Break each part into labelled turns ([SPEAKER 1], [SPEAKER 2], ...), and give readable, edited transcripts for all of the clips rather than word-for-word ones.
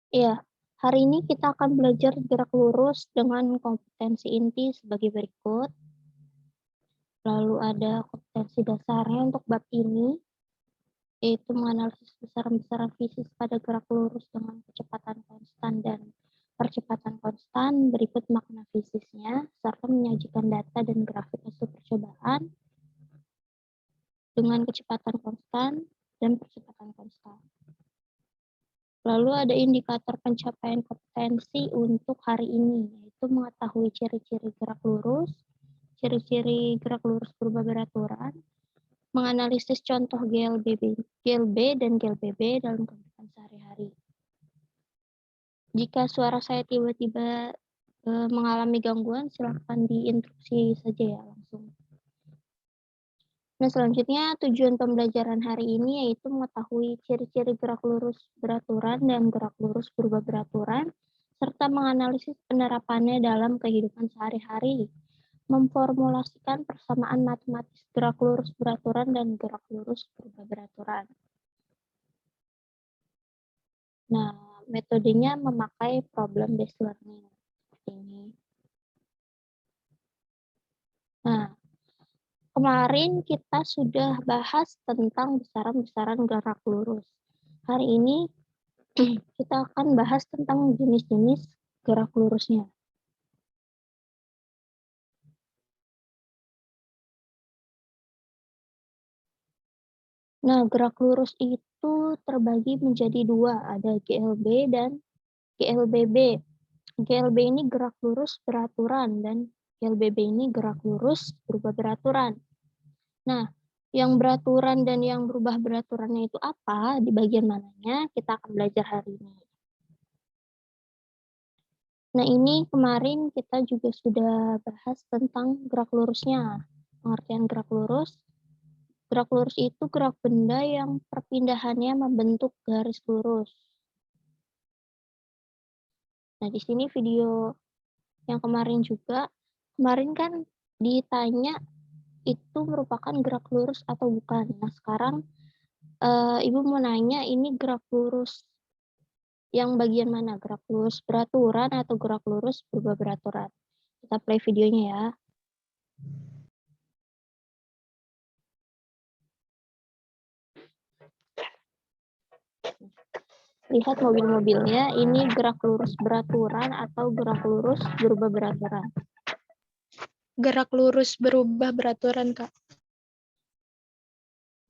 [SPEAKER 1] Iya, hari ini kita akan belajar gerak lurus dengan kompetensi inti sebagai berikut. Lalu ada kompetensi dasarnya untuk bab ini, yaitu menganalisis besaran-besaran fisik pada gerak lurus dengan kecepatan konstan dan percepatan konstan, berikut makna fisiknya, serta menyajikan data dan grafik hasil percobaan dengan kecepatan konstan dan percepatan konstan. Lalu ada indikator pencapaian kompetensi untuk hari ini, yaitu mengetahui ciri-ciri gerak lurus, ciri-ciri gerak lurus berubah beraturan, menganalisis contoh GLB dan GLBB dalam kehidupan sehari-hari. Jika suara saya tiba-tiba mengalami gangguan, silakan diinstruksi saja ya langsung. Nah, selanjutnya tujuan pembelajaran hari ini yaitu mengetahui ciri-ciri gerak lurus beraturan dan gerak lurus berubah beraturan, serta menganalisis penerapannya dalam kehidupan sehari-hari, memformulasikan persamaan matematis gerak lurus beraturan dan gerak lurus berubah beraturan. Nah, metodenya memakai problem based learning seperti ini. Nah, kemarin kita sudah bahas tentang besaran-besaran gerak lurus. Hari ini kita akan bahas tentang jenis-jenis gerak lurusnya. Nah, gerak lurus itu terbagi menjadi dua, ada GLB dan GLBB. GLB ini gerak lurus beraturan dan GLBB ini gerak lurus berubah beraturan. Nah, yang beraturan dan yang berubah beraturannya itu apa? Di bagian mananya kita akan belajar hari ini. Nah, ini kemarin kita juga sudah bahas tentang gerak lurusnya. Pengertian gerak lurus. Gerak lurus itu gerak benda yang perpindahannya membentuk garis lurus. Nah, di sini video yang kemarin juga, kemarin kan ditanya itu merupakan gerak lurus atau bukan. Nah, sekarang Ibu mau nanya ini gerak lurus yang bagian mana? Gerak lurus beraturan atau gerak lurus berubah beraturan? Kita play videonya ya. Lihat mobil-mobilnya, ini gerak lurus beraturan atau gerak lurus berubah beraturan?
[SPEAKER 2] Gerak lurus berubah beraturan, Kak.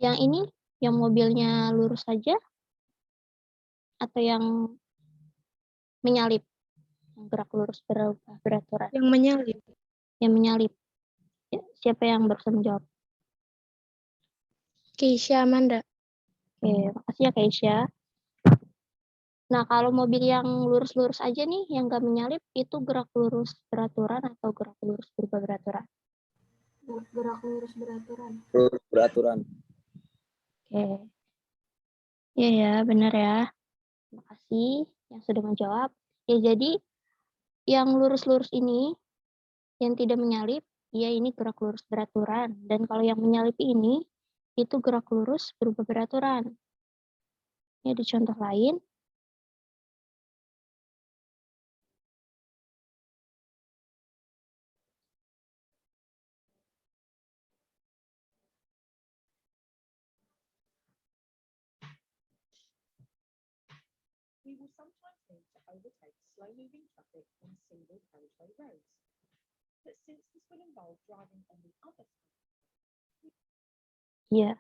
[SPEAKER 1] Yang ini, yang mobilnya lurus saja? Atau yang menyalip? Yang gerak lurus berubah beraturan?
[SPEAKER 2] Yang menyalip.
[SPEAKER 1] Yang menyalip. Ya, siapa yang berusaha menjawab?
[SPEAKER 2] Keisha Amanda.
[SPEAKER 1] Oke, makasih ya Keisha. Nah, kalau mobil yang lurus-lurus aja nih, yang nggak menyalip, itu gerak lurus beraturan atau gerak lurus berubah beraturan?
[SPEAKER 2] Gerak lurus beraturan.
[SPEAKER 3] Beraturan.
[SPEAKER 1] Oke. Iya ya, benar ya. Terima kasih yang sudah menjawab. Ya, jadi yang lurus-lurus ini, yang tidak menyalip, ya ini gerak lurus beraturan. Dan kalau yang menyalip ini, itu gerak lurus berubah beraturan. Ini ada contoh lain.
[SPEAKER 4] We will sometimes need to overtake slow-moving traffic on single carriageway roads. But since this will involve driving on the other side.
[SPEAKER 1] Ya,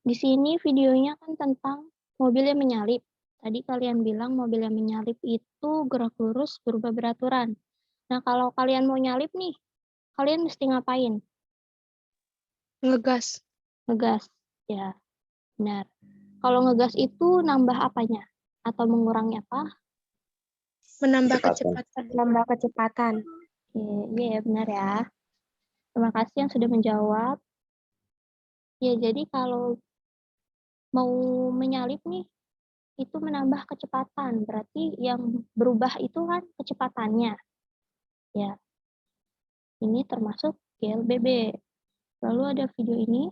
[SPEAKER 1] di sini videonya kan tentang mobil yang menyalip. Tadi kalian bilang mobil yang menyalip itu gerak lurus berubah beraturan. Nah, kalau kalian mau nyalip nih, kalian mesti ngapain?
[SPEAKER 2] Ngegas.
[SPEAKER 1] Ngegas. Ya, benar. Kalau ngegas itu nambah apanya? Atau mengurangi apa?
[SPEAKER 2] Menambah kecepatan.
[SPEAKER 5] Menambah kecepatan.
[SPEAKER 1] Iya, benar ya. Terima kasih yang sudah menjawab. Ya, jadi kalau mau menyalip nih, itu menambah kecepatan. Berarti yang berubah itu kan kecepatannya. Ya, ini termasuk GLBB. Lalu ada video ini.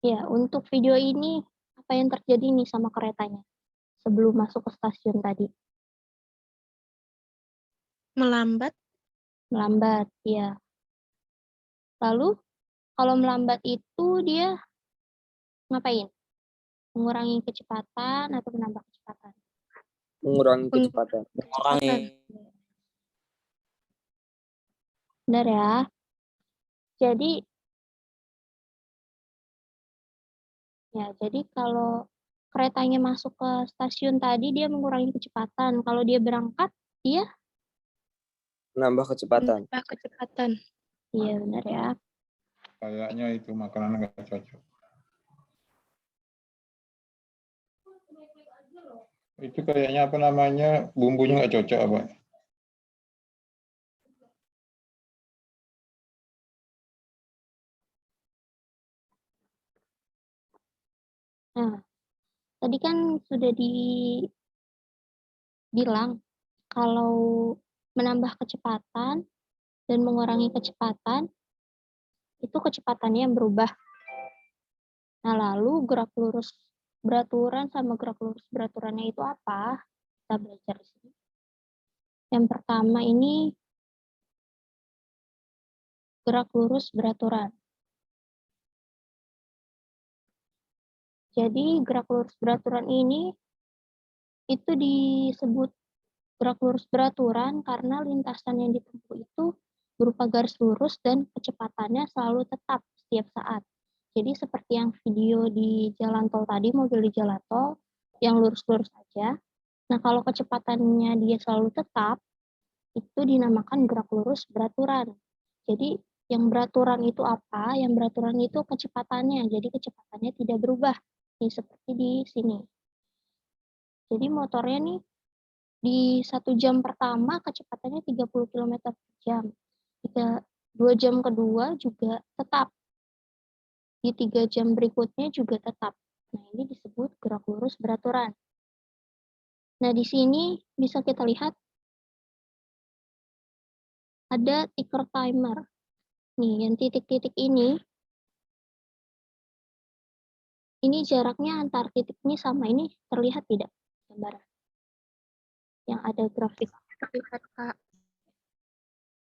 [SPEAKER 1] Ya, untuk video ini apa yang terjadi nih sama keretanya sebelum masuk ke stasiun tadi?
[SPEAKER 2] Melambat.
[SPEAKER 1] Melambat, ya. Lalu kalau melambat itu dia ngapain? Mengurangi kecepatan atau menambah kecepatan?
[SPEAKER 3] Mengurangi kecepatan.
[SPEAKER 2] Kecepatan.
[SPEAKER 1] Benar ya. Jadi kalau keretanya masuk ke stasiun tadi dia mengurangi kecepatan. Kalau dia berangkat, dia
[SPEAKER 3] Menambah kecepatan.
[SPEAKER 2] Menambah kecepatan.
[SPEAKER 1] iya benar ya.
[SPEAKER 5] Kayaknya itu makanan nggak cocok. Itu kayaknya apa namanya, bumbunya nggak cocok apa?
[SPEAKER 1] Nah, tadi kan sudah dibilang kalau menambah kecepatan dan mengurangi kecepatan itu kecepatannya yang berubah. Nah, lalu gerak lurus beraturan sama gerak lurus beraturannya itu apa? Kita belajar di sini. Yang pertama ini gerak lurus beraturan. Jadi gerak lurus beraturan ini itu disebut gerak lurus beraturan karena lintasan yang ditempuh itu berupa garis lurus dan kecepatannya selalu tetap setiap saat. Jadi seperti yang video di jalan tol tadi, mobil di jalan tol yang lurus-lurus saja. Nah, kalau kecepatannya dia selalu tetap, itu dinamakan gerak lurus beraturan. Jadi yang beraturan itu apa? Yang beraturan itu kecepatannya. Jadi kecepatannya tidak berubah. Nih, seperti di sini. Jadi motornya nih di 1 jam pertama kecepatannya 30 km per jam. Jika 2 jam kedua juga tetap. Di 3 jam berikutnya juga tetap. Nah, ini disebut gerak lurus beraturan. Nah, di sini bisa kita lihat ada ticker timer. Nih, yang titik-titik ini jaraknya antar titik ini sama. Ini terlihat tidak gambaran? Yang ada grafik.
[SPEAKER 2] Terlihat, Kak.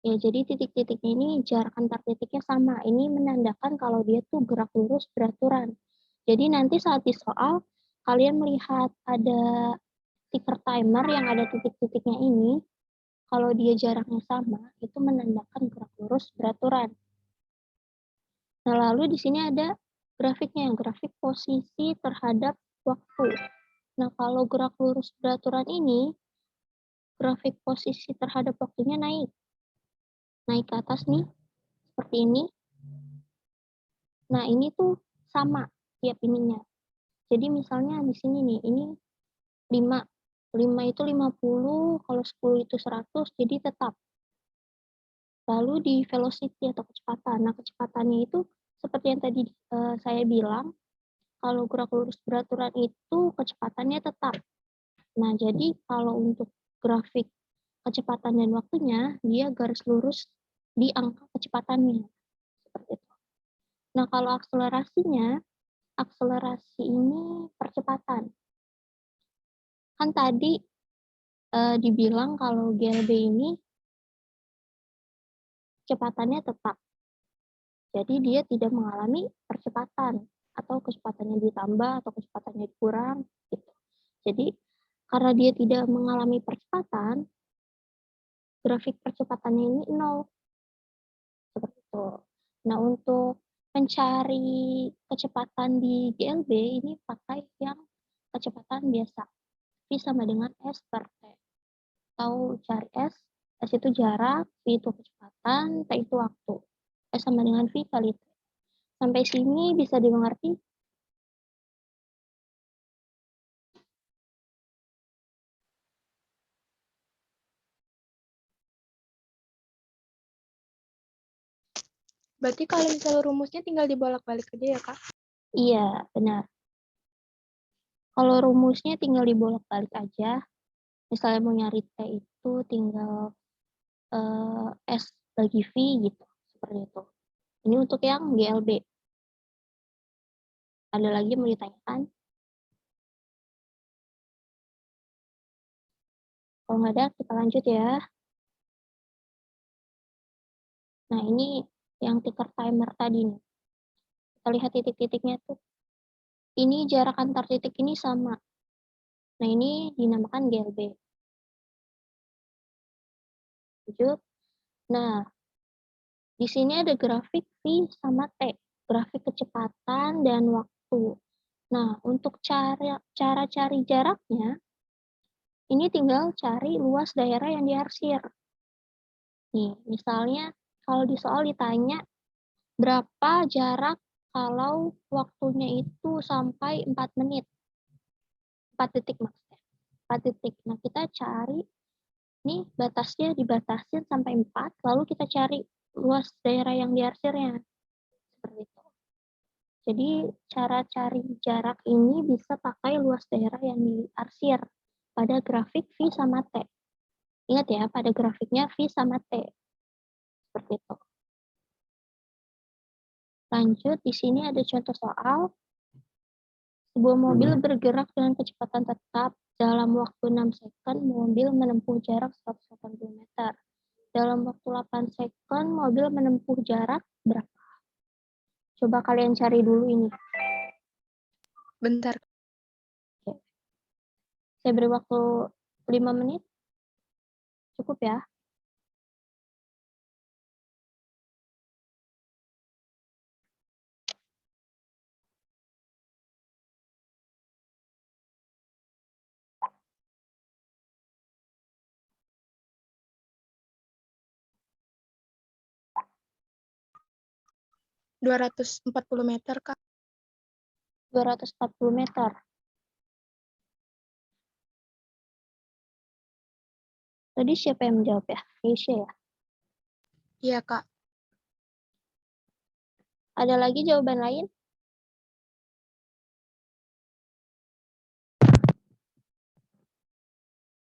[SPEAKER 1] Ya, jadi titik-titik ini jarak antar titiknya sama. Ini menandakan kalau dia tuh gerak lurus beraturan. Jadi nanti saat di soal, kalian melihat ada ticker timer yang ada titik-titiknya ini, kalau dia jaraknya sama, itu menandakan gerak lurus beraturan. Nah, lalu di sini ada grafiknya, grafik posisi terhadap waktu. Nah, kalau gerak lurus beraturan ini, grafik posisi terhadap waktunya naik ke atas nih, seperti ini. Nah, ini tuh sama tiap ininya. Jadi misalnya di sini nih, ini 5. 5 itu 50, kalau 10 itu 100, jadi tetap. Lalu di velocity atau kecepatan. Nah, kecepatannya itu seperti yang tadi saya bilang, kalau gerak lurus beraturan itu kecepatannya tetap. Nah, jadi kalau untuk grafik kecepatan dan waktunya, dia garis lurus di angka kecepatannya. Seperti itu. Nah, kalau akselerasinya, akselerasi ini percepatan. Kan tadi dibilang kalau GLB ini kecepatannya tetap. Jadi dia tidak mengalami percepatan atau kecepatannya ditambah atau kecepatannya dikurang gitu. Jadi karena dia tidak mengalami percepatan, grafik percepatannya ini 0. Seperti itu. Nah, untuk mencari kecepatan di GLB ini pakai yang kecepatan biasa. V sama dengan S per T. Atau cari S itu jarak, V itu kecepatan, T itu waktu. S sama dengan V kali T. Sampai sini bisa dimengerti?
[SPEAKER 2] Berarti kalau misalnya rumusnya tinggal dibolak-balik aja ya, Kak?
[SPEAKER 1] Iya, benar. Kalau rumusnya tinggal dibolak-balik aja. Misalnya mau nyari T itu tinggal S bagi V gitu. Seperti itu. Ini untuk yang GLB. Ada lagi yang mau ditanyakan? Kalau nggak ada, kita lanjut ya. Nah, ini yang ticker timer tadi nih. Kita lihat titik-titiknya tuh. Ini jarak antar titik ini sama. Nah, ini dinamakan GLB. Lanjut. Nah, di sini ada grafik V sama T, grafik kecepatan dan waktu. Nah, untuk cara cari jaraknya, ini tinggal cari luas daerah yang diarsir. Nih, misalnya kalau di soal ditanya berapa jarak kalau waktunya itu sampai 4 menit. 4 detik maksudnya. 4 detik. Nah, kita cari nih batasnya dibatasin sampai 4, lalu kita cari luas daerah yang diarsirnya. Seperti itu. Jadi cara cari jarak ini bisa pakai luas daerah yang diarsir pada grafik V sama T. Ingat ya, pada grafiknya V sama T. Seperti itu. Lanjut, di sini ada contoh soal. Sebuah mobil bergerak dengan kecepatan tetap. Dalam waktu 6 second, mobil menempuh jarak 180 meter. Dalam waktu 8 second, mobil menempuh jarak berapa? Coba kalian cari dulu ini.
[SPEAKER 2] Bentar.
[SPEAKER 1] Saya beri waktu 5 menit. Cukup ya?
[SPEAKER 2] Kak. 240 meter, Kak.
[SPEAKER 1] 240 meter. Tadi siapa yang menjawab ya? Aisyah ya?
[SPEAKER 2] Iya, Kak.
[SPEAKER 1] Ada lagi jawaban lain?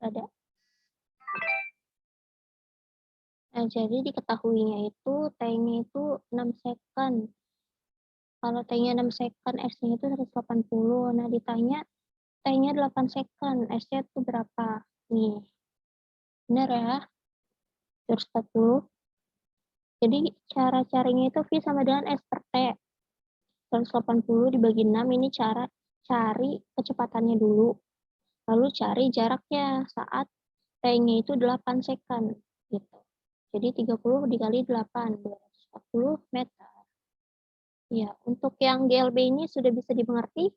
[SPEAKER 1] Ada. Nah, jadi diketahuinya itu T-nya itu 6 second. Kalau T-nya 6 second, S-nya itu 180. Nah, ditanya T-nya 8 second, S-nya itu berapa? Nih. Benar ya? 140. Jadi cara carinya itu V sama dengan S per T. 180 dibagi 6, ini cara cari kecepatannya dulu. Lalu cari jaraknya saat T-nya itu 8 second. Gitu. Jadi 30 dikali 8, 240 meter. Ya, untuk yang GLB ini sudah bisa dimengerti?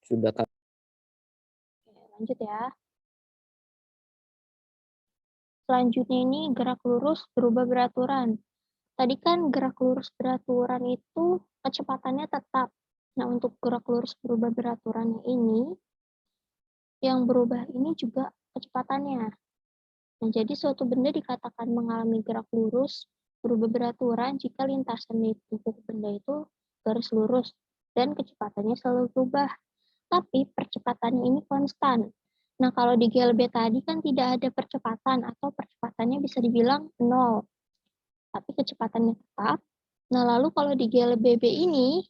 [SPEAKER 3] Sudah, Kak.
[SPEAKER 1] Oke, lanjut ya. Selanjutnya ini gerak lurus berubah beraturan. Tadi kan gerak lurus beraturan itu kecepatannya tetap. Nah, untuk gerak lurus berubah beraturannya ini, yang berubah ini juga kecepatannya. Nah, jadi suatu benda dikatakan mengalami gerak lurus berubah beraturan jika lintasan di tubuh benda itu garis lurus dan kecepatannya selalu berubah. Tapi percepatannya ini konstan. Nah, kalau di GLB tadi kan tidak ada percepatan atau percepatannya bisa dibilang 0. Tapi kecepatannya tetap. Nah, lalu kalau di GLBB ini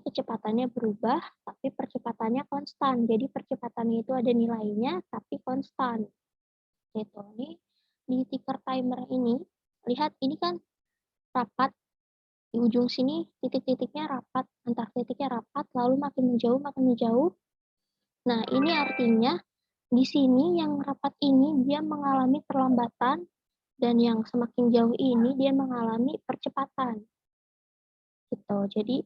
[SPEAKER 1] kecepatannya berubah, tapi percepatannya konstan. Jadi percepatannya itu ada nilainya, tapi konstan. Gitu. Ini di ticker timer ini, lihat ini kan rapat. Di ujung sini titik-titiknya rapat, antar titiknya rapat, lalu makin menjauh, makin menjauh. Nah, ini artinya di sini yang rapat ini dia mengalami perlambatan, dan yang semakin jauh ini dia mengalami percepatan. Gitu. Jadi,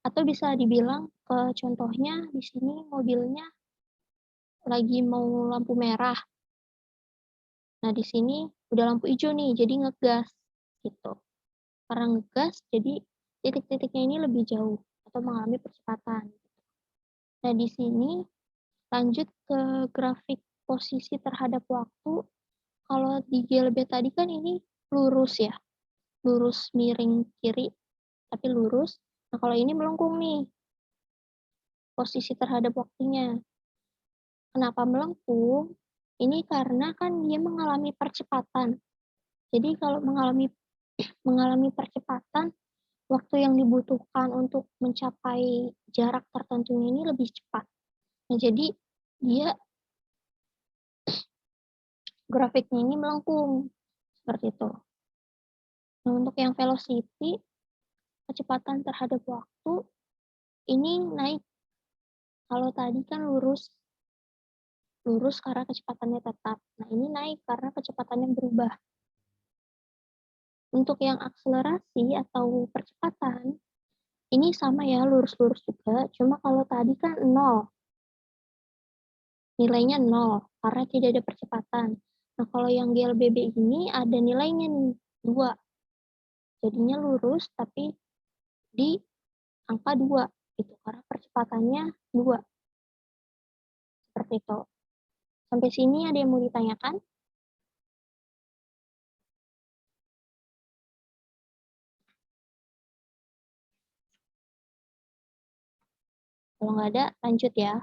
[SPEAKER 1] atau bisa dibilang contohnya di sini mobilnya lagi mau lampu merah. Nah, di sini udah lampu hijau nih, jadi ngegas gitu. Karena ngegas, jadi titik-titiknya ini lebih jauh atau mengalami percepatan. Nah, di sini lanjut ke grafik posisi terhadap waktu. Kalau di GLB tadi kan ini lurus ya, lurus miring kiri, tapi lurus. Nah, kalau ini melengkung nih, posisi terhadap waktunya. Kenapa melengkung? Ini karena kan dia mengalami percepatan. Jadi kalau mengalami mengalami percepatan, waktu yang dibutuhkan untuk mencapai jarak tertentunya ini lebih cepat. Nah, jadi dia grafiknya ini melengkung, seperti itu. Nah, untuk yang velocity, kecepatan terhadap waktu, ini naik. Kalau tadi kan lurus karena kecepatannya tetap. Nah, ini naik karena kecepatannya berubah. Untuk yang akselerasi atau percepatan, ini sama ya, lurus-lurus juga. Cuma kalau tadi kan 0. Nilainya 0, karena tidak ada percepatan. Nah, kalau yang GLBB ini ada nilainya nih, 2. Jadinya lurus, tapi di angka 2. Gitu, karena percepatannya 2. Seperti itu. Sampai sini ada yang mau ditanyakan? Kalau nggak ada, lanjut ya.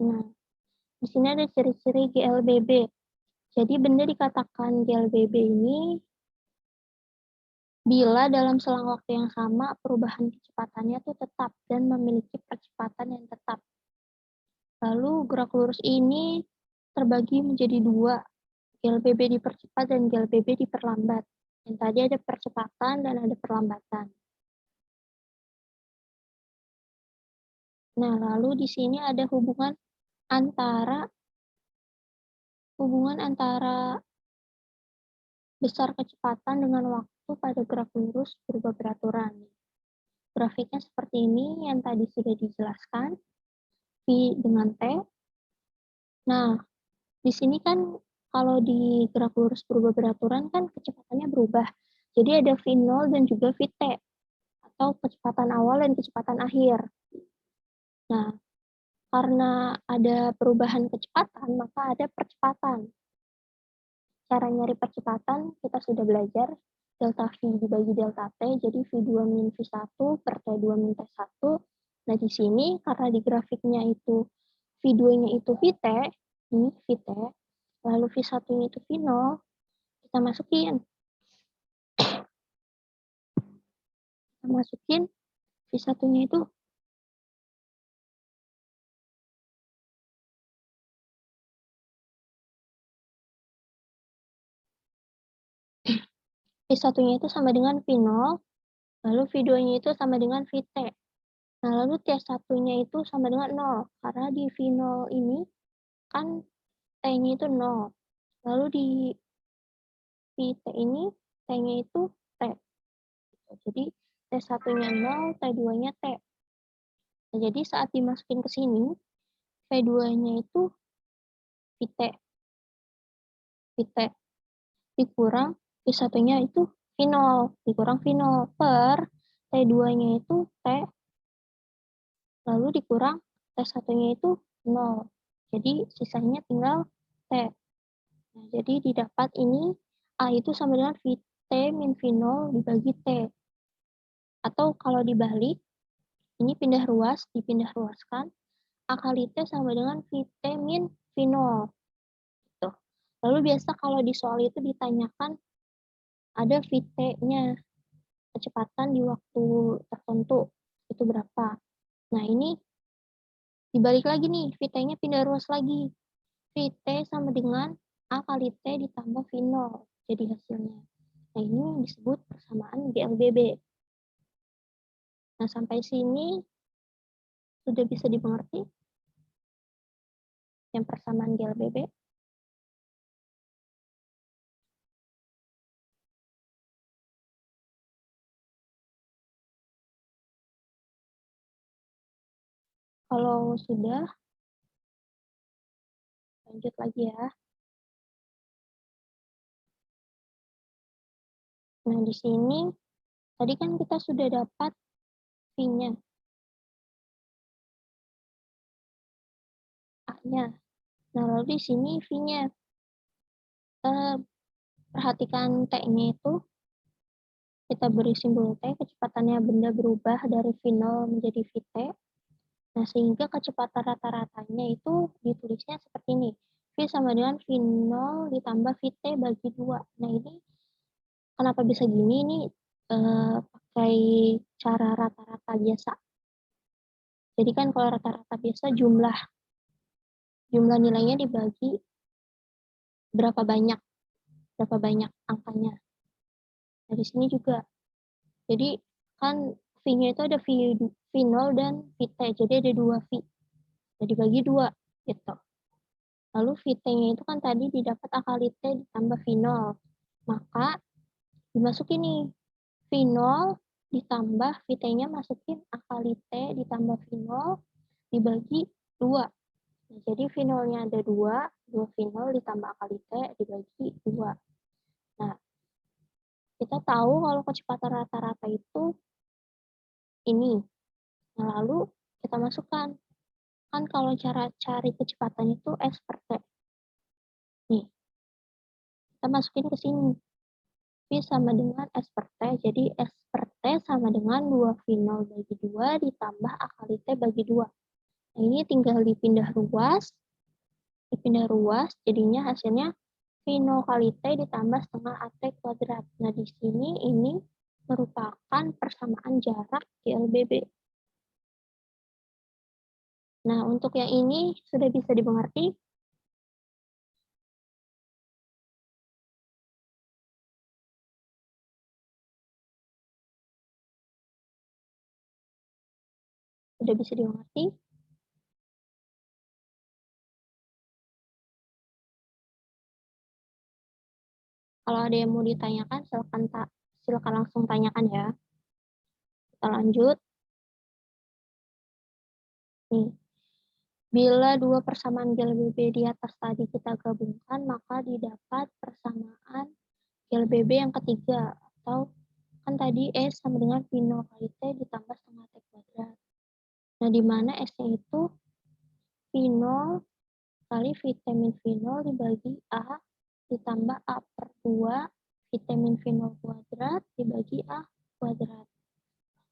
[SPEAKER 1] Nah, di sini ada ciri-ciri GLBB. Jadi benda dikatakan GLBB ini bila dalam selang waktu yang sama perubahan kecepatannya itu tetap dan memiliki percepatan yang tetap. Lalu gerak lurus ini terbagi menjadi 2, GLBB dipercepat dan GLBB diperlambat. Yang tadi ada percepatan dan ada perlambatan. Nah, lalu di sini ada hubungan antara besar kecepatan dengan waktu pada gerak lurus berubah beraturan. Grafiknya seperti ini yang tadi sudah dijelaskan, V dengan T. Nah, di sini kan kalau di gerak lurus berubah beraturan kan kecepatannya berubah. Jadi ada V0 dan juga Vt, atau kecepatan awal dan kecepatan akhir. Nah, karena ada perubahan kecepatan, maka ada percepatan. Cara nyari percepatan kita sudah belajar, delta V dibagi delta T, jadi V2 min V1 per T2 min T1. Nah, di sini karena di grafiknya itu V2-nya itu Vt, ini Vt, lalu V1-nya itu V0, kita masukin V1-nya itu V1-nya itu sama dengan V0, lalu V2-nya itu sama dengan Vt. Nah, lalu T1-nya itu sama dengan 0, karena di V0 ini kan T-nya itu 0. Lalu di Vt ini T-nya itu T. Jadi T1-nya 0, T2-nya T. Nah, jadi saat dimasukin ke sini, V2-nya itu Vt dikurang V1-nya itu V0, dikurang V0 per T2-nya itu T, lalu dikurang T1-nya itu 0. Jadi sisanya tinggal T. Nah, jadi didapat ini A itu sama dengan Vt min V0 dibagi T. Atau kalau dibalik, ini pindah ruas, dipindah ruaskan, A kali T sama dengan Vt min V0. Gitu. Lalu biasa kalau di soal itu ditanyakan ada Vt-nya, kecepatan di waktu tertentu, itu berapa. Nah, ini dibalik lagi nih, Vt-nya pindah ruas lagi. Vt sama dengan A kali T ditambah V0, jadi hasilnya. Nah, ini disebut persamaan GLBB. Nah, sampai sini sudah bisa dimengerti yang persamaan GLBB. Kalau sudah, lanjut lagi ya. Nah, di sini tadi kan kita sudah dapat V-nya, A-nya. Nah, lalu di sini V-nya. Perhatikan T-nya itu, kita beri simbol T, kecepatannya benda berubah dari V0 menjadi Vt. Nah, sehingga kecepatan rata-ratanya itu ditulisnya seperti ini. V sama dengan V0 ditambah VT bagi 2. Nah, ini kenapa bisa gini? Ini pakai cara rata-rata biasa. Jadi kan kalau rata-rata biasa jumlah nilainya dibagi berapa banyak angkanya. Nah, di sini juga. Jadi kan V-nya itu ada V0 dan VT, jadi ada 2 V. Nah, dibagi 2 gitu. Lalu VT-nya itu kan tadi didapat akali T ditambah V0. Maka dimasukin nih V0 ditambah VT-nya, masukin akali T ditambah V0 dibagi 2. Nah, jadi V0-nya ada 2 V0 ditambah akali T dibagi 2. Nah, kita tahu kalau kecepatan rata-rata itu ini. Nah, lalu kita masukkan. Kan kalau cara cari kecepatan itu S per T. Nih, kita masukin ke sini. V sama dengan S per T. Jadi S per T sama dengan 2 V0 bagi 2 ditambah akali T bagi 2. Nah, ini tinggal dipindah ruas. Jadinya hasilnya V0 kali T ditambah setengah AT kuadrat. Nah, di sini ini merupakan persamaan jarak GLBB. Nah, untuk yang ini sudah bisa dimengerti? Sudah bisa dimengerti? Kalau ada yang mau ditanyakan, silakan langsung tanyakan ya. Kita lanjut. Nih, bila dua persamaan GLBB di atas tadi kita gabungkan, maka didapat persamaan GLBB yang ketiga, atau kan tadi S sama dengan V0 kali T ditambah setengah T kuadrat. Nah, di mana S-nya itu V0 kali vitamin V0 dibagi A ditambah A per 2 vitamin V0 kuadrat dibagi A kuadrat.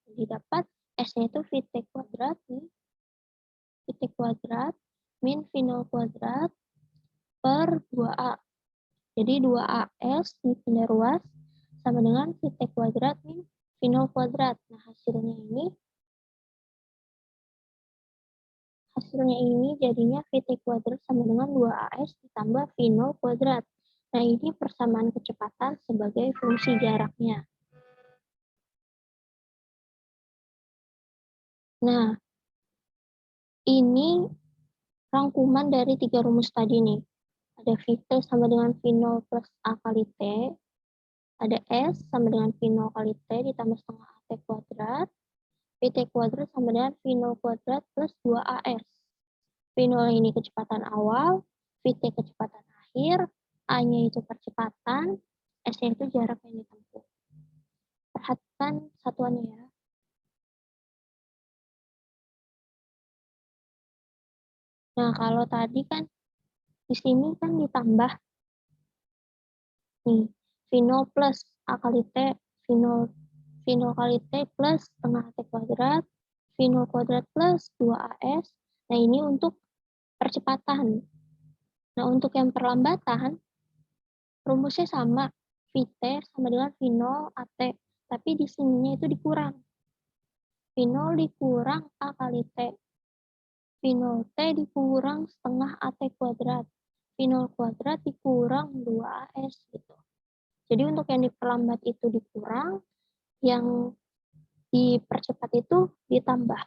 [SPEAKER 1] Jadi dapat S-nya itu VT kuadrat nih. VT kuadrat min V0 kuadrat per 2A. Jadi 2AS dipindah ruas sama dengan VT kuadrat min V0 kuadrat. Nah, hasilnya ini jadinya VT kuadrat sama dengan 2AS ditambah V0 kuadrat. Nah, ini persamaan kecepatan sebagai fungsi jaraknya. Nah, ini rangkuman dari 3 rumus tadi nih. Ada VT sama dengan V0 plus A kali T. Ada S sama dengan V0 kali T ditambah setengah AT kuadrat. VT kuadrat sama dengan V0 kuadrat plus 2AS. V0 ini kecepatan awal, VT kecepatan akhir, A-nya itu percepatan, S-nya itu jarak yang ditempuh. Perhatikan satuannya ya. Nah, kalau tadi kan di sini kan ditambah nih V0 plus A kali T, V0 kali T plus setengah T kuadrat, V0 kuadrat plus 2AS. Nah, ini untuk percepatan. Nah, untuk yang perlambatan, rumusnya sama. VT sama dengan V0 AT. Tapi di sininya itu dikurang. V0 dikurang A kali T. V0 T dikurang setengah AT kuadrat. V0 kuadrat dikurang 2AS gitu. Jadi untuk yang diperlambat itu dikurang, yang dipercepat itu ditambah.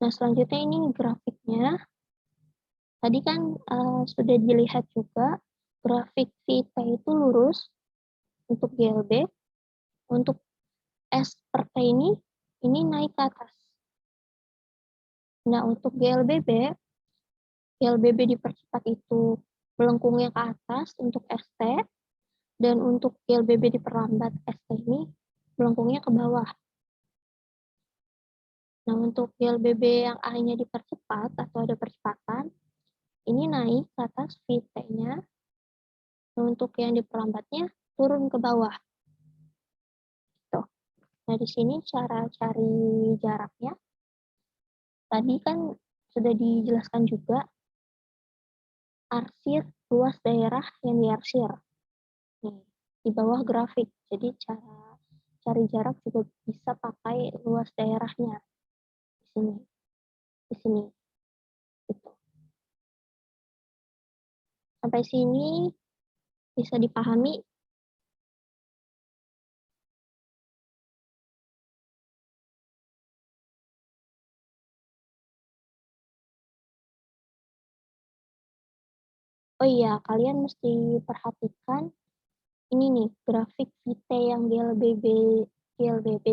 [SPEAKER 1] Nah, selanjutnya ini grafiknya. Tadi kan sudah dilihat juga grafik VT itu lurus untuk GLB. Untuk S per T ini naik ke atas. Nah, untuk GLBB dipercepat itu melengkungnya ke atas untuk ST, dan untuk GLBB diperlambat ST ini melengkungnya ke bawah. Nah, untuk GLBB yang A-nya dipercepat atau ada percepatan, ini naik ke atas VT-nya. Nah, untuk yang diperlambatnya turun ke bawah. Tuh. Nah, di sini cara cari jaraknya. tadi kan sudah dijelaskan juga arsir luas daerah yang diarsir. Nih, di bawah grafik. Jadi cara cari jarak juga bisa pakai luas daerahnya. Di sini. Di sini. Gitu. Sampai sini bisa dipahami. Oh iya, kalian mesti perhatikan ini nih, grafik VT yang GLBB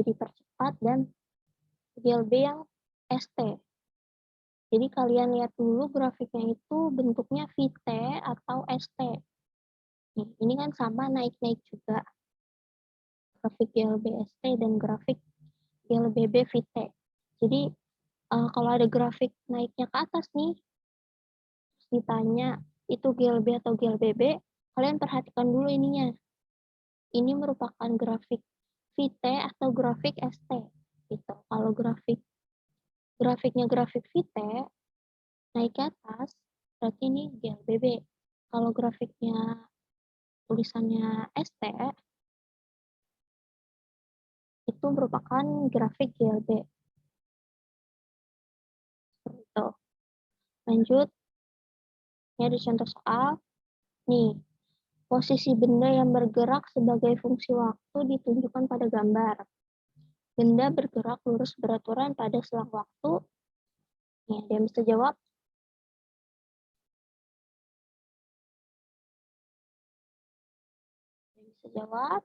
[SPEAKER 1] dipercepat dan GLB yang ST. Jadi kalian lihat dulu grafiknya itu bentuknya VT atau ST. Nih, ini kan sama naik-naik juga. Grafik GLB ST dan grafik GLBB VT. Jadi kalau ada grafik naiknya ke atas nih, ditanya itu GLB atau GLBB, kalian perhatikan dulu ininya. Ini merupakan grafik VT atau grafik ST. Gitu. Kalau grafiknya grafik VT, naik ke atas, berarti ini GLBB. Kalau grafiknya tulisannya ST, itu merupakan grafik GLB. Seperti itu. Lanjut, ini ada contoh soal. Nih, posisi benda yang bergerak sebagai fungsi waktu ditunjukkan pada gambar. Benda bergerak lurus beraturan pada selang waktu. Nih, ada yang bisa jawab? Ada yang bisa jawab?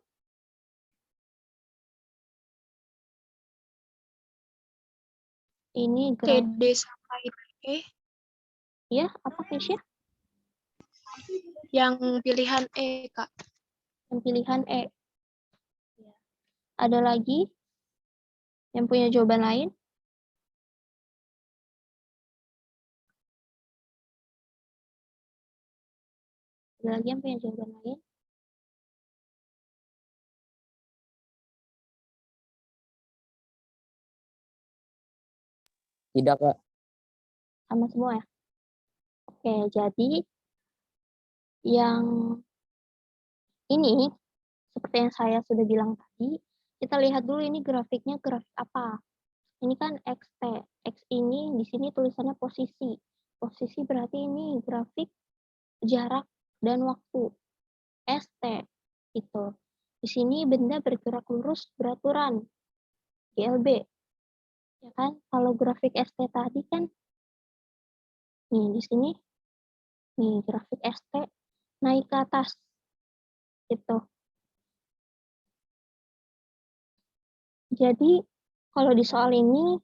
[SPEAKER 1] Ini grafik.
[SPEAKER 2] TD sampai E.
[SPEAKER 1] Ya, apa Keisha?
[SPEAKER 2] Yang pilihan E, Kak.
[SPEAKER 1] Yang pilihan E. Ya. Ada lagi yang punya jawaban lain? Ada lagi yang punya jawaban lain?
[SPEAKER 3] Tidak, Kak.
[SPEAKER 1] Sama semua ya? Oke, jadi yang ini, seperti yang saya sudah bilang tadi, kita lihat dulu ini grafiknya grafik apa. Ini kan XT. X ini di sini tulisannya posisi. Posisi berarti ini grafik jarak dan waktu. ST itu. Di sini benda bergerak lurus beraturan. GLB. Ya kan? Kalau grafik ST tadi kan nih di sini nih grafik ST naik ke atas. Gitu. Jadi kalau di soal ini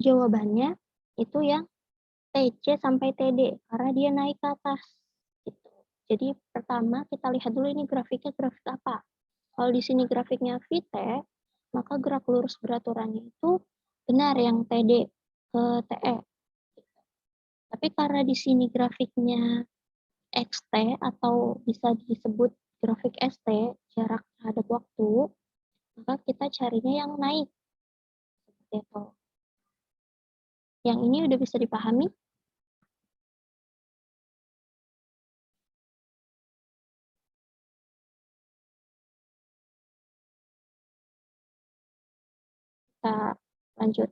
[SPEAKER 1] jawabannya itu yang TC sampai TD karena dia naik ke atas. Gitu. Jadi pertama kita lihat dulu ini grafiknya grafik apa. Kalau di sini grafiknya VT, maka gerak lurus beraturannya itu benar yang TD ke TE. Tapi karena di sini grafiknya XT atau bisa disebut grafik ST, jarak terhadap waktu, maka kita carinya yang naik. Seperti itu. Yang ini udah bisa dipahami? Kita lanjut.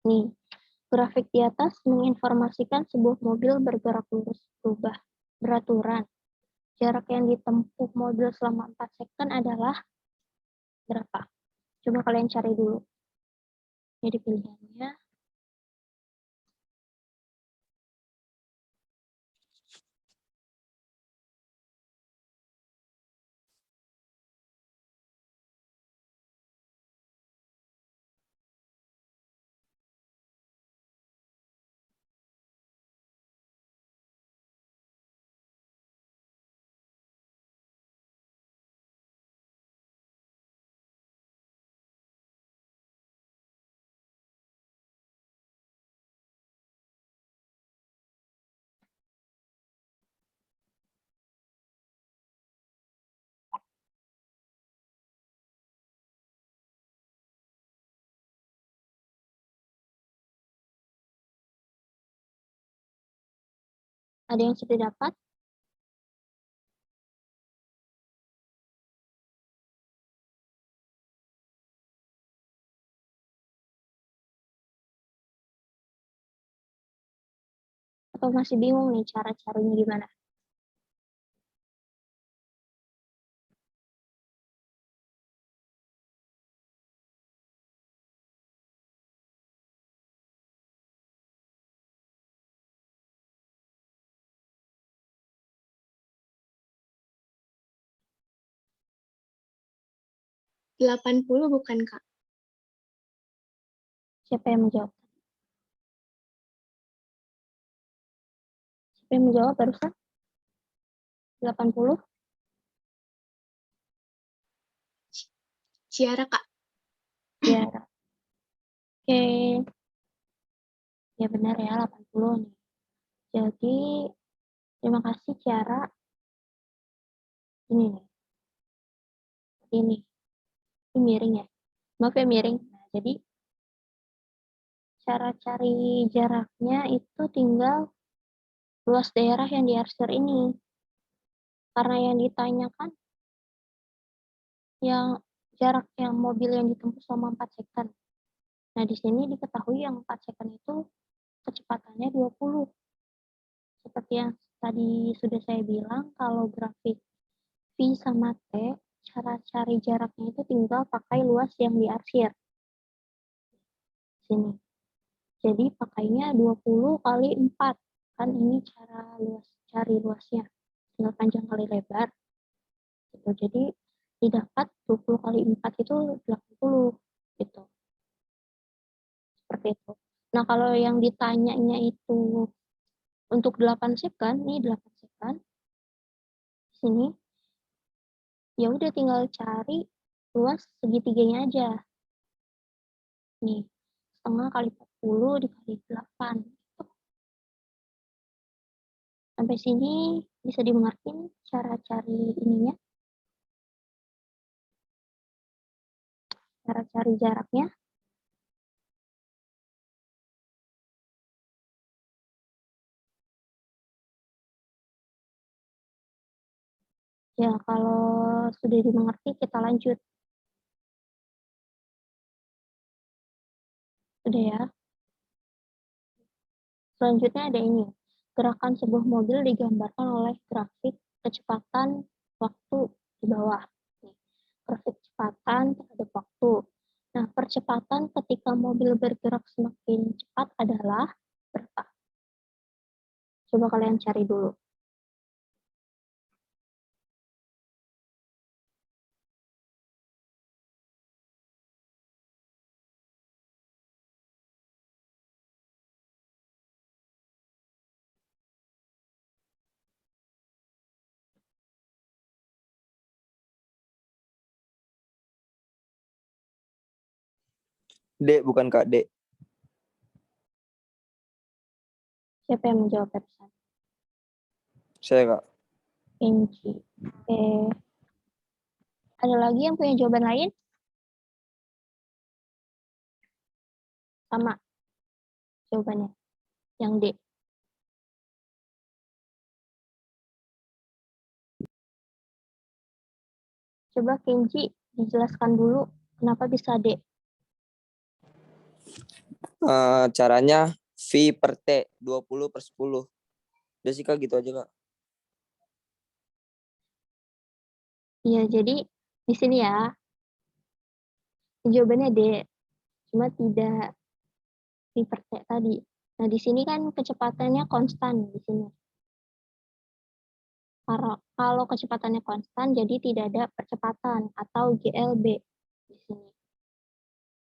[SPEAKER 1] Nih, grafik di atas menginformasikan sebuah mobil bergerak lurus beraturan. Jarak yang ditempuh mobil selama 4 second adalah berapa? Coba kalian cari dulu. Jadi pilihannya Ada yang sudah dapat? Atau masih bingung nih cara-caranya gimana?
[SPEAKER 2] Delapan 80 bukan, Kak?
[SPEAKER 1] Siapa yang menjawab? Siapa yang menjawab barusan? 80?
[SPEAKER 2] Ciara, Kak.
[SPEAKER 1] Ya. Oke. Ya benar ya, 80 nih. Jadi, terima kasih Ciara. Ini nih. Ini miring ya. Maaf ya miring. Nah, jadi, cara cari jaraknya itu tinggal luas daerah yang diarsir ini. Karena yang ditanyakan yang jarak yang mobil yang ditempuh selama 4 second. Nah, di sini diketahui yang 4 second itu kecepatannya 20. Seperti yang tadi sudah saya bilang, kalau grafik V sama T, cara cari jaraknya itu tinggal pakai luas yang diarsir. Sini. Jadi pakainya 20 kali 4. Kan ini cara cari luasnya. Tinggal panjang kali lebar. Gitu. Jadi didapat 20 kali 4 itu 80. Gitu. Seperti itu. Nah, kalau yang ditanyanya itu untuk 8 second, nih 8 second. Sini. Ya udah tinggal cari luas segitiganya aja. Nih, setengah kali 40 dikali 8. Sampai sini bisa dimengerti cara cari ininya, cara cari jaraknya. Ya, kalau sudah dimengerti, kita lanjut. Sudah ya. Selanjutnya ada ini. Gerakan sebuah mobil digambarkan oleh grafik kecepatan waktu di bawah. Grafik kecepatan terhadap waktu. Nah, percepatan ketika mobil bergerak semakin cepat adalah berapa? Coba kalian cari dulu.
[SPEAKER 3] D bukan Kak, D.
[SPEAKER 1] Siapa yang menjawab barusan?
[SPEAKER 3] Saya Kak.
[SPEAKER 1] Kenji. Oke. Ada lagi yang punya jawaban lain? Sama jawabannya. Yang D. Coba Kenji dijelaskan dulu kenapa bisa D.
[SPEAKER 3] Caranya V per T, 20 per 10. Udah sih Kak, gitu aja Kak.
[SPEAKER 1] Iya, jadi di sini ya. Jawabannya D. Cuma tidak V per T tadi. Nah, di sini kan kecepatannya konstan di sini. Kalau kecepatannya konstan, jadi tidak ada percepatan atau GLB di sini.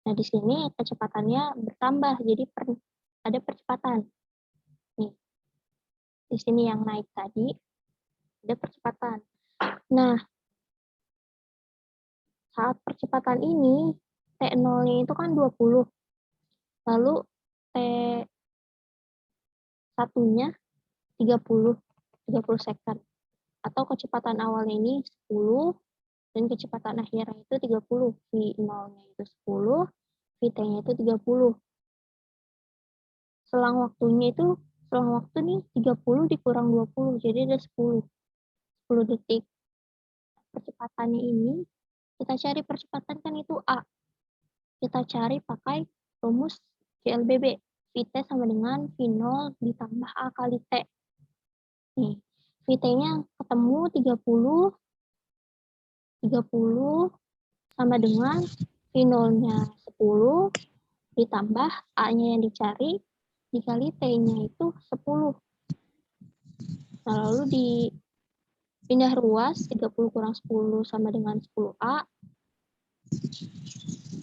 [SPEAKER 1] Nah, di sini kecepatannya bertambah, jadi ada percepatan. Nih, di sini yang naik tadi, ada percepatan. Nah, saat percepatan ini, T0-nya itu kan 20. Lalu T1-nya 30 second. Atau kecepatan awalnya ini 10, dan kecepatan akhirnya itu 30. V0-nya itu 10, VT-nya itu 30. Selang waktunya itu selang waktu nih 30 dikurang 20, jadi ada 10 detik. Percepatannya ini, kita cari percepatan kan itu A. Kita cari pakai rumus CLBB. VT sama dengan V0 ditambah A kali T. Nih, VT-nya ketemu 30 sama dengan V0-nya 10 ditambah A-nya yang dicari dikali T-nya itu 10. Nah, lalu dipindah ruas 30 kurang 10 sama dengan 10A.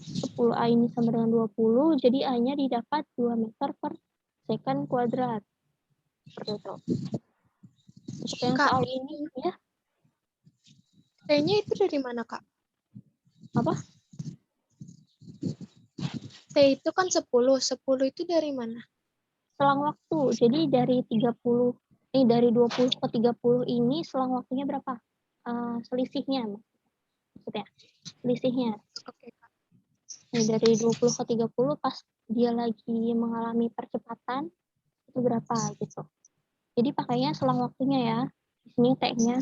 [SPEAKER 1] 10A ini sama dengan 20, jadi A-nya didapat 2 meter per second kuadrat. Seperti itu. Untuk yang
[SPEAKER 2] Kak,
[SPEAKER 1] soal ini, ya,
[SPEAKER 2] T-nya itu dari mana, Kak?
[SPEAKER 1] apa?
[SPEAKER 2] T itu kan 10. 10 itu dari mana?
[SPEAKER 1] Selang waktu. Jadi dari 30, dari 20 ke 30 ini selang waktunya berapa? Selisihnya, maksudnya. Selisihnya.
[SPEAKER 2] Oke, Kak.
[SPEAKER 1] Dari 20 ke 30 pas dia lagi mengalami percepatan, itu berapa gitu. Jadi pakainya selang waktunya ya. Di sini T-nya.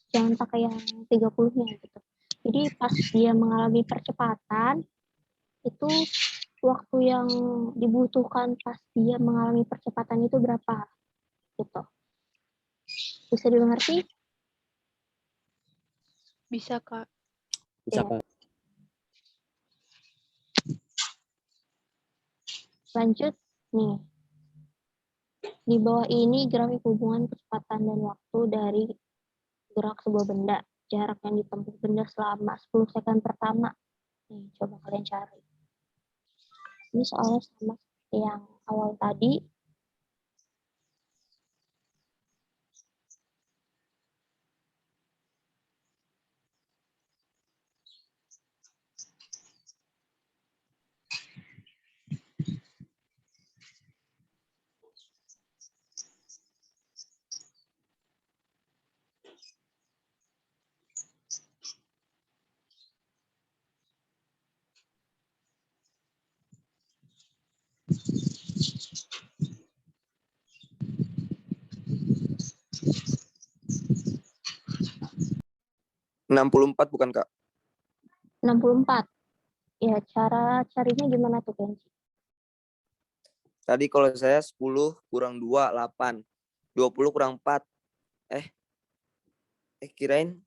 [SPEAKER 1] Jangan pakai yang 30-nya gitu. Jadi pas dia mengalami percepatan, itu waktu yang dibutuhkan pas dia mengalami percepatan itu berapa gitu. Bisa dimengerti?
[SPEAKER 2] Bisa, Kak.
[SPEAKER 3] Bisa,
[SPEAKER 1] Ya.
[SPEAKER 3] Kak.
[SPEAKER 1] Lanjut nih. Di bawah ini grafik hubungan kecepatan dan waktu dari gerak sebuah benda. Jarak yang ditempuh benda selama 10 second pertama. Nih, coba kalian cari. Ini soalnya sama seperti yang awal tadi.
[SPEAKER 3] Enam puluh empat bukan, Kak?
[SPEAKER 1] 64. Ya, cara carinya gimana tuh, Kenji?
[SPEAKER 3] Tadi kalau saya 10 kurang 2, 8. 20 kurang 4. Kirain.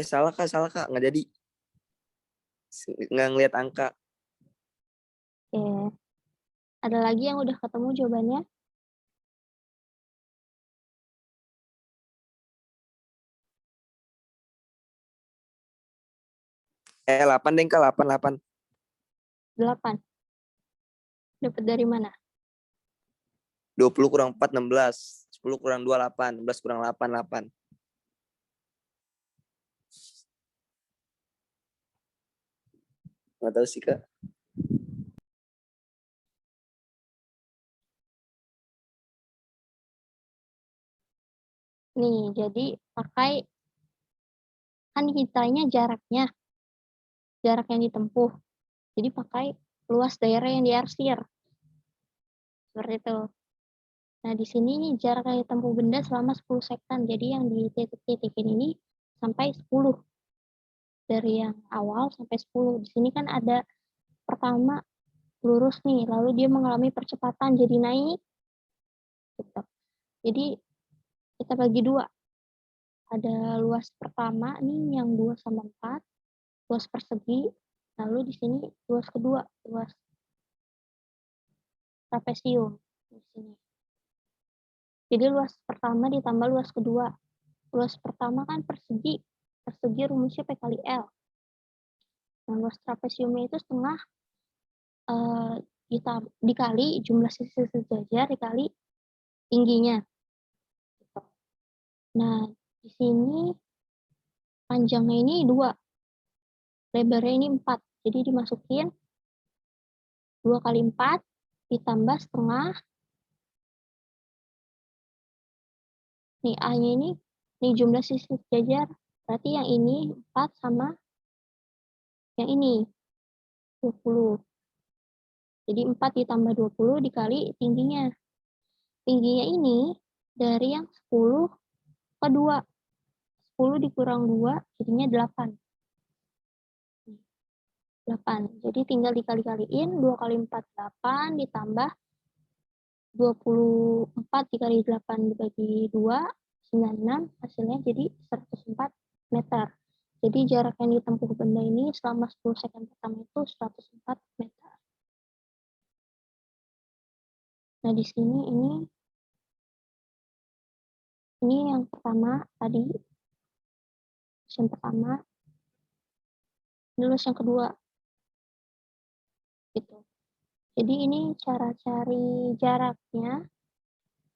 [SPEAKER 3] Salah, Kak. Nggak jadi. Nggak ngeliat angka.
[SPEAKER 1] Oke. Ada lagi yang udah ketemu jawabannya?
[SPEAKER 3] Eh, 8 deh, Kak. 8.
[SPEAKER 1] 8. Dapat dari mana?
[SPEAKER 3] 20 kurang 4, 16. 10 kurang 2, 8. 11 kurang 8, 8. Nggak tahu sih, Kak.
[SPEAKER 1] Nih, jadi pakai, kan hitanya jarak yang ditempuh. Jadi pakai luas daerah yang diarsir. Seperti itu. Nah, di sini jarak yang ditempuh benda selama 10 second. Jadi yang di titik-titikin ini sampai 10. Dari yang awal sampai 10. Di sini kan ada pertama lurus nih, lalu dia mengalami percepatan jadi naik. Gitu. Jadi kita bagi dua. Ada luas pertama nih yang 2 sama 4, luas persegi. Lalu di sini luas kedua, luas trapesium di sini. Jadi luas pertama ditambah luas kedua. Luas pertama kan persegi. Persegi rumusnya P kali L. Nah, luas trapesiumnya itu setengah dikali jumlah sisi sejajar dikali tingginya. Gitu. Nah, di sini panjangnya ini 2. Lebarnya ini 4. Jadi dimasukin 2 kali 4 ditambah setengah. Nih A-nya ini jumlah sisi sejajar. Berarti yang ini 4 sama yang ini 20. Jadi 4 ditambah 20 dikali tingginya. tingginya ini dari yang 10 ke 2. 10 dikurang 2 jadinya 8. 8. Jadi tinggal dikali-kaliin 2 kali 4 8 ditambah 24 dikali 8 dibagi 2 96 hasilnya jadi 104 meter. Jadi jarak yang ditempuh benda ini selama 10 second pertama itu 104 meter. Nah, di sini ini yang pertama tadi. Yang pertama. Terus yang kedua. Gitu. Jadi ini cara cari jaraknya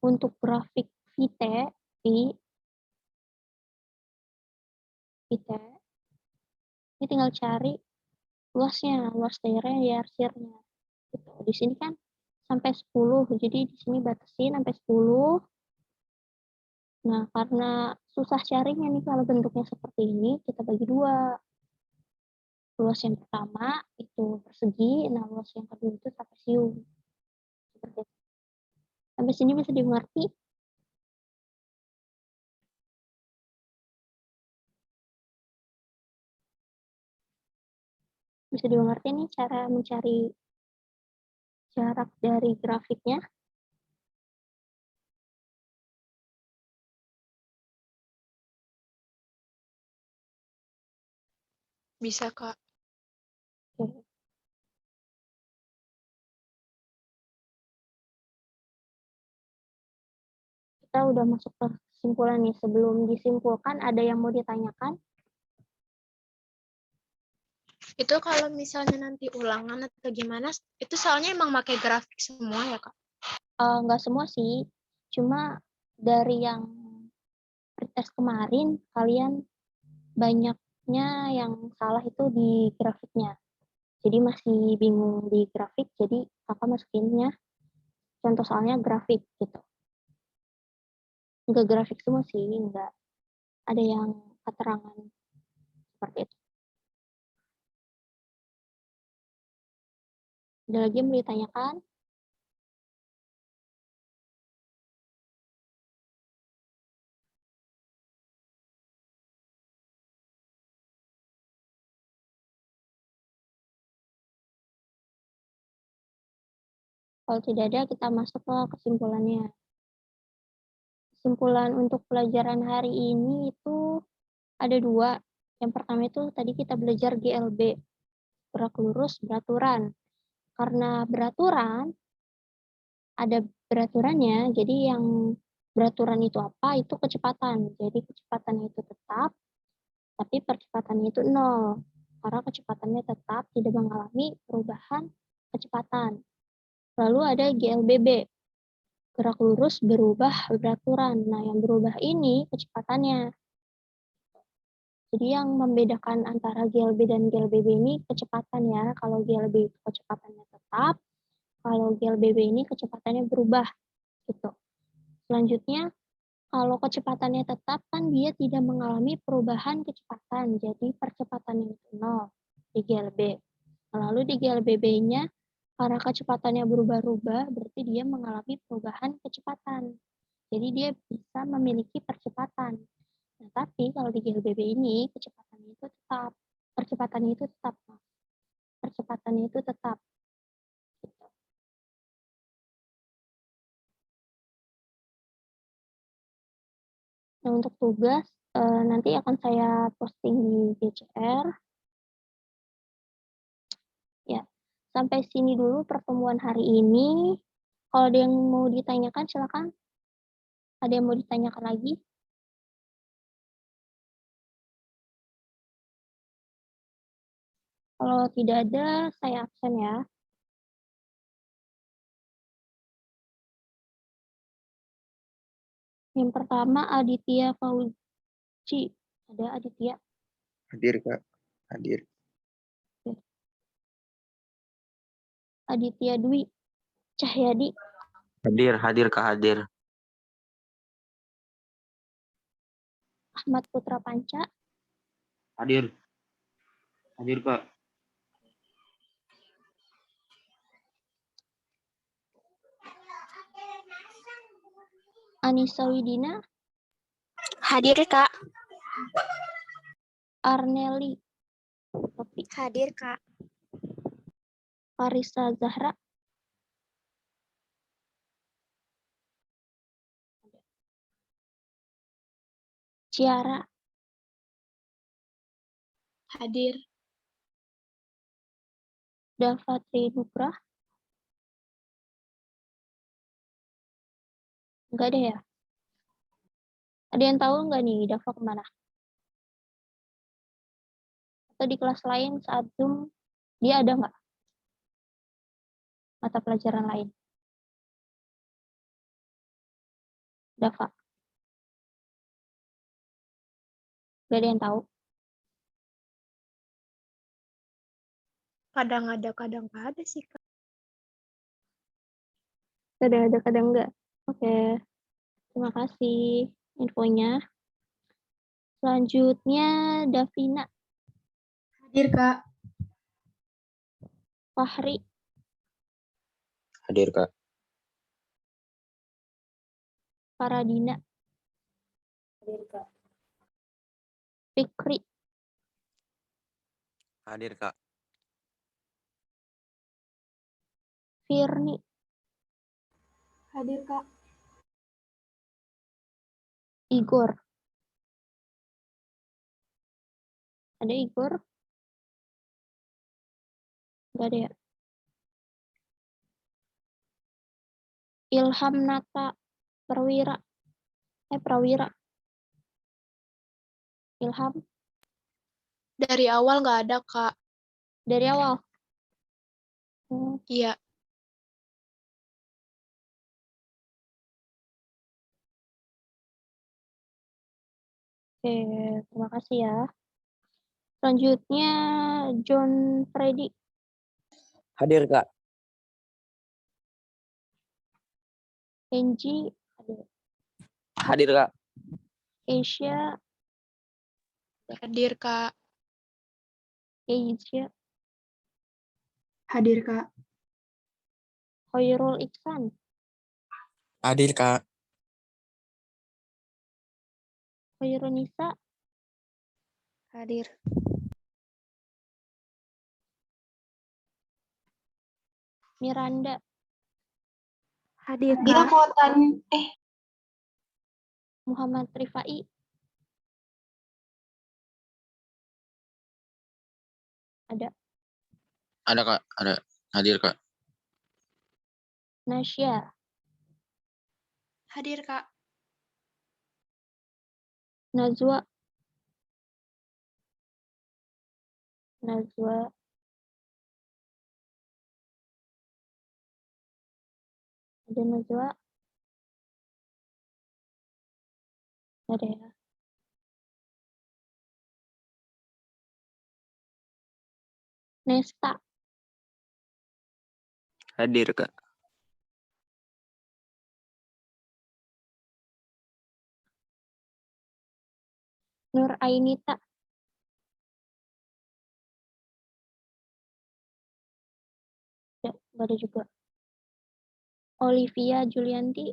[SPEAKER 1] untuk grafik VT, ini tinggal cari luasnya, luas daerah yarsirnya. Gitu. Di sini kan sampai 10, jadi di sini batasin sampai 10. Nah, karena susah carinya nih kalau bentuknya seperti ini, kita bagi 2. Luas yang pertama itu persegi, nah luas yang kedua itu trapesium. Seperti itu. Sampai sini bisa dimengerti? Bisa dimengerti nih cara mencari jarak dari grafiknya?
[SPEAKER 2] Bisa, Kak.
[SPEAKER 1] Oke. Kita udah masuk ke kesimpulan nih. Sebelum disimpulkan, ada yang mau ditanyakan?
[SPEAKER 2] Itu kalau misalnya nanti ulangan atau gimana, itu soalnya emang pakai grafik semua ya, Kak?
[SPEAKER 1] Nggak semua sih. Cuma dari yang pretest kemarin, kalian banyaknya yang salah itu di grafiknya. Jadi masih bingung di grafik, jadi kakak masukinnya contoh soalnya grafik gitu. Enggak grafik semua sih, enggak. Ada yang keterangan seperti itu. Ada lagi yang mau ditanyakan? Kalau tidak ada, kita masuk ke kesimpulannya. Kesimpulan untuk pelajaran hari ini itu ada 2. Yang pertama itu tadi kita belajar GLB, gerak lurus beraturan. Karena beraturan, ada beraturannya, jadi yang beraturan itu apa? Itu kecepatan. Jadi kecepatannya itu tetap, tapi percepatannya itu 0. Karena kecepatannya tetap, tidak mengalami perubahan kecepatan. Lalu ada GLBB, gerak lurus berubah beraturan. Nah, yang berubah ini kecepatannya. Jadi yang membedakan antara GLB dan GLBB ini kecepatan ya. Kalau GLB itu kecepatannya tetap, kalau GLBB ini kecepatannya berubah gitu. Selanjutnya, kalau kecepatannya tetap kan dia tidak mengalami perubahan kecepatan. Jadi percepatannya itu 0 di GLB. Lalu di GLBB-nya karena kecepatannya berubah-ubah, berarti dia mengalami perubahan kecepatan. Jadi dia bisa memiliki percepatan. Nah, tapi kalau di GLBB ini kecepatannya itu tetap. Percepatannya itu tetap. Percepatannya itu tetap. Gitu. Nah, untuk tugas nanti akan saya posting di GCR. Ya, sampai sini dulu pertemuan hari ini. Kalau ada yang mau ditanyakan, silakan. Ada yang mau ditanyakan lagi? Kalau tidak ada, saya absen ya. Yang pertama Aditya Fauzi. Ada Aditya?
[SPEAKER 3] Hadir, Kak. Hadir.
[SPEAKER 1] Aditya Dwi Cahyadi.
[SPEAKER 6] Hadir Kak, hadir.
[SPEAKER 1] Ahmad Putra Panca.
[SPEAKER 6] Hadir Kak.
[SPEAKER 1] Anissa Widina,
[SPEAKER 2] Hadir, Kak.
[SPEAKER 1] Arneli Topi,
[SPEAKER 2] Hadir, Kak.
[SPEAKER 1] Farisa Zahra, Ciara,
[SPEAKER 2] Hadir.
[SPEAKER 1] Dava Trinugrah, enggak deh ya. Ada yang tahu nggak nih Dava kemana? Atau di kelas lain saat Zoom dia ada nggak mata pelajaran lain? Dava, nggak ada yang tahu.
[SPEAKER 2] Kadang ada, kadang nggak ada sih, Kak.
[SPEAKER 1] Kadang ada, kadang enggak. Oke, terima kasih infonya. Selanjutnya Davina,
[SPEAKER 2] Hadir, Kak.
[SPEAKER 1] Fahri,
[SPEAKER 6] Hadir, Kak.
[SPEAKER 1] Faradina, Fikri,
[SPEAKER 6] Hadir, Kak.
[SPEAKER 1] Firni,
[SPEAKER 2] Hadir, Kak.
[SPEAKER 1] Igor. Ada Igor? Nggak ada ya? Ilham Nata Prawira. Prawira. Ilham
[SPEAKER 2] Dari awal nggak ada, Kak.
[SPEAKER 1] dari awal.
[SPEAKER 2] Iya.
[SPEAKER 1] Oke, terima kasih ya. Selanjutnya John Freddy,
[SPEAKER 3] Hadir, Kak.
[SPEAKER 1] Kenji, ada
[SPEAKER 3] Hadir, Kak.
[SPEAKER 1] Asia,
[SPEAKER 2] Hadir, Kak.
[SPEAKER 1] Asia,
[SPEAKER 2] Hadir, Kak.
[SPEAKER 1] Hoirul Iksan,
[SPEAKER 6] Hadir, Kak.
[SPEAKER 1] Hoirul Nisa,
[SPEAKER 2] Hadir.
[SPEAKER 1] Miranda,
[SPEAKER 2] Hadir, Kak.
[SPEAKER 1] Muhammad Rifai, ada
[SPEAKER 6] Ada, Kak. Ada. Hadir, Kak.
[SPEAKER 1] Nasya,
[SPEAKER 2] Hadir, Kak.
[SPEAKER 1] Najwa, Najwa, ada Najwa, ada ya. Nesta,
[SPEAKER 6] Hadir, Kak.
[SPEAKER 1] Nur Ainita, nggak ada juga. Olivia Julianti,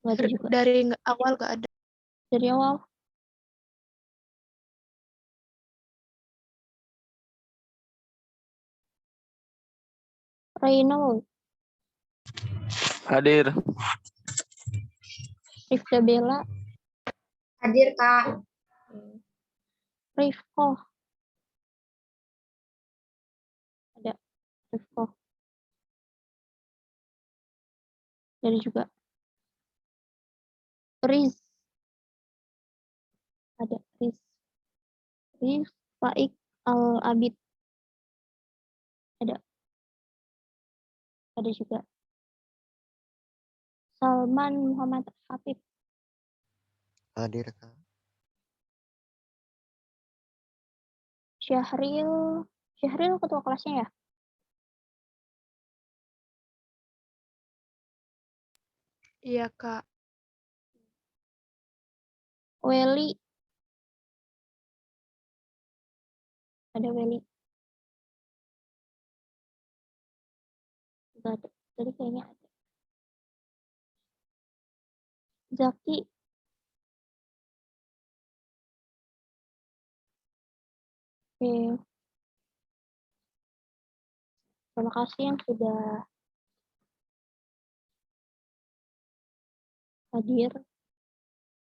[SPEAKER 1] nggak ada juga.
[SPEAKER 2] Dari awal nggak ada.
[SPEAKER 1] Dari awal. Reynolds,
[SPEAKER 6] Hadir.
[SPEAKER 1] Rifda Bella,
[SPEAKER 2] Hadir, Kak.
[SPEAKER 1] Rifko, ada Rifko, dari juga. Riz, ada Riz Faik Al Abid, ada juga. Salman Muhammad Habib,
[SPEAKER 6] Hadir, Kak.
[SPEAKER 1] Syahril ketua kelasnya ya?
[SPEAKER 2] Iya, Kak.
[SPEAKER 1] Weli, ada Weli. Enggak ada. Tadi kayaknya ada. Zaki. Oke. Terima kasih yang sudah hadir.